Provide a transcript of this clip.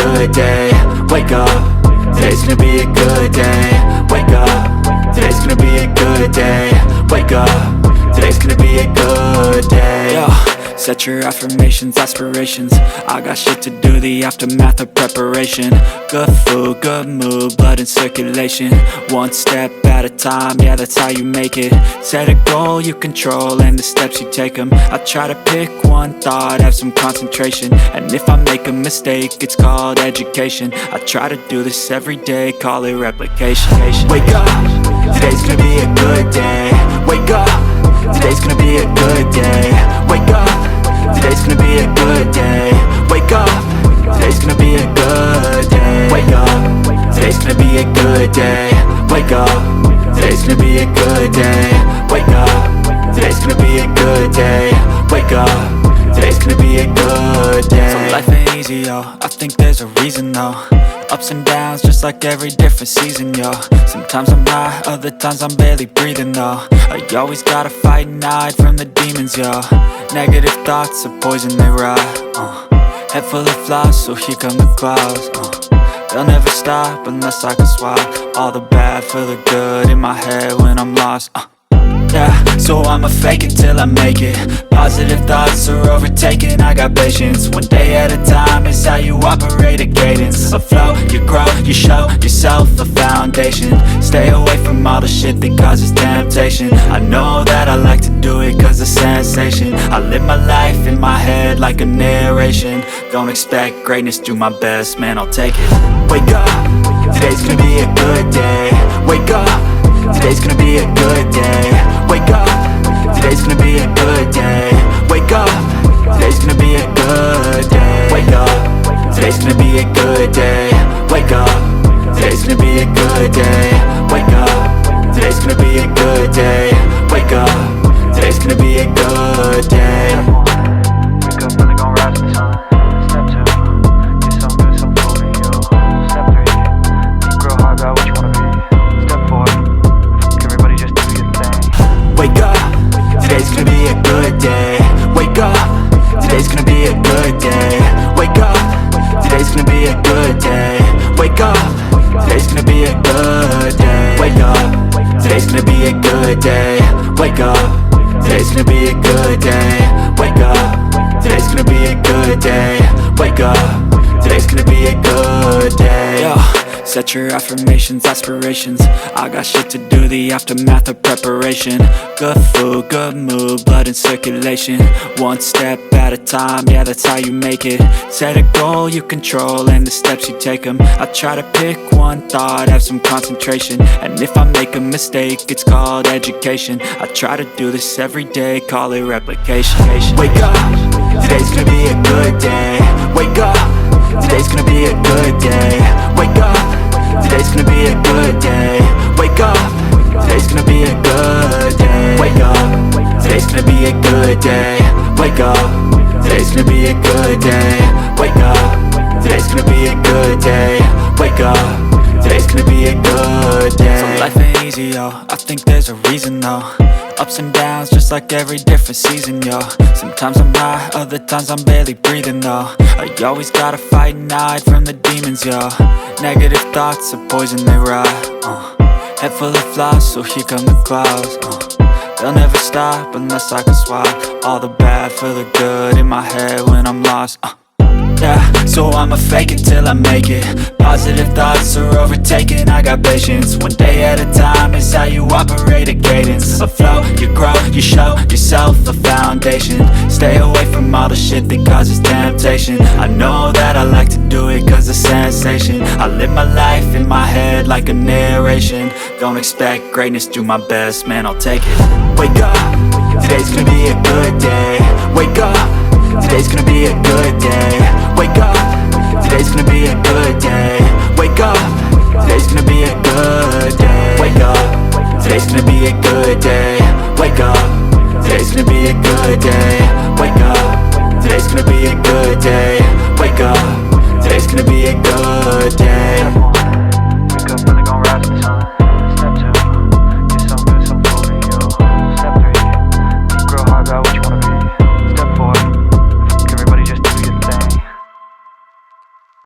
good day. Wake up, today's gonna be a good day. Wake up, today's gonna be a good day. Wake up, today's gonna be a good day. Yo, set your affirmations, aspirations. I got shit to do, the aftermath of preparation. Good food, good mood, blood in circulation. One step at a time, yeah, that's how you make it. Set a goal you control and the steps you take them. I try to pick one thought, have some concentration. And if I make a mistake, it's called education. I try to do this every day, call it replication. Wake up, today's gonna be a good day. Wake up, today's gonna be a good day. Wake up, today's gonna be a good day. Wake up, today's gonna be a good day. Wake up, today's gonna be a good day. Wake up, today's gonna be a good day. Wake up, today's gonna be a good day. Wake up, today's gonna be a good day. So life ain't easy, yo, I think there's a reason though. Ups and downs, just like every different season, yo. Sometimes I'm high, other times I'm barely breathing, though. I always gotta fight and hide from the demons, yo. Negative thoughts are poison, they ride, Head full of flies, so here come the clouds, They'll never stop unless I can swap all the bad for the good in my head when I'm lost, Yeah, so I'ma fake it till I make it. Positive thoughts are overtaken, I got patience. One day at a time is how you operate a cadence. A flow, you grow, you show yourself a foundation. Stay away from all the shit that causes temptation. I know that I like to do it cause it's sensation. I live my life in my head like a narration. Don't expect greatness, do my best, man, I'll take it. Wake up, today's gonna be a good day. Wake up, today's gonna be a good day. Wake up, today's gonna be a good day. Wake up, today's gonna be a good day. Wake up, today's gonna be a good day. Wake up, today's gonna be a good day. Wake up, today's gonna be a good day. Wake up, today's gonna be a good day. Wake up early, gon' rise in the sun. Step 2, get some good, some food in you. Step 3, think real hard about what you wanna be. Step 4, everybody just do your thing. Wake up, today's gonna be a good day. Wake up, today's gonna be a good day. Wake up, today's gonna be a good day. Wake up, today's gonna be a good day. Wake up, today's gonna be a good day. Wake up, today's gonna be a good day. Wake up, today's gonna be a good day. Wake up, today's gonna be a good day. Yo, set your affirmations, aspirations. I got shit to do, the aftermath of preparation. Good food, good mood, blood in circulation. One step at a time, yeah, that's how you make it. Set a goal you control and the steps you take them. I try to pick one thought, have some concentration. And if I make a mistake, it's called education. I try to do this every day, call it replication. Wake up, today's gonna be a good day. Wake up, today's gonna be a good day. Wake up, today's gonna be a good day. Wake up, today's gonna be a good day. Wake up, today's gonna be a good day. Wake up, today's gonna be a good day. Wake up, today's gonna be a good day. Wake up, today's gonna be a good day. So life ain't easy, yo, I think there's a reason though. Ups and downs, just like every different season, yo. Sometimes I'm high, other times I'm barely breathing, though. I always gotta fight and hide from the demons, yo. Negative thoughts are poison, they ride, Head full of flies, so here come the clouds, They'll never stop unless I can swap all the bad for the good in my head when I'm lost, Yeah, so I'ma fake it till I make it. Positive thoughts are overtaken, I got patience. One day at a time is how you operate a cadence. A flow, you grow, you show yourself a foundation. Stay away from all the shit that causes temptation. I know that I like to do it cause it's sensation. I live my life in my head like a narration. Don't expect greatness, do my best, man, I'll take it. Wake up, today's gonna be a good day. Wake up, today's gonna be a good day. Wake up, today's gonna be a good day.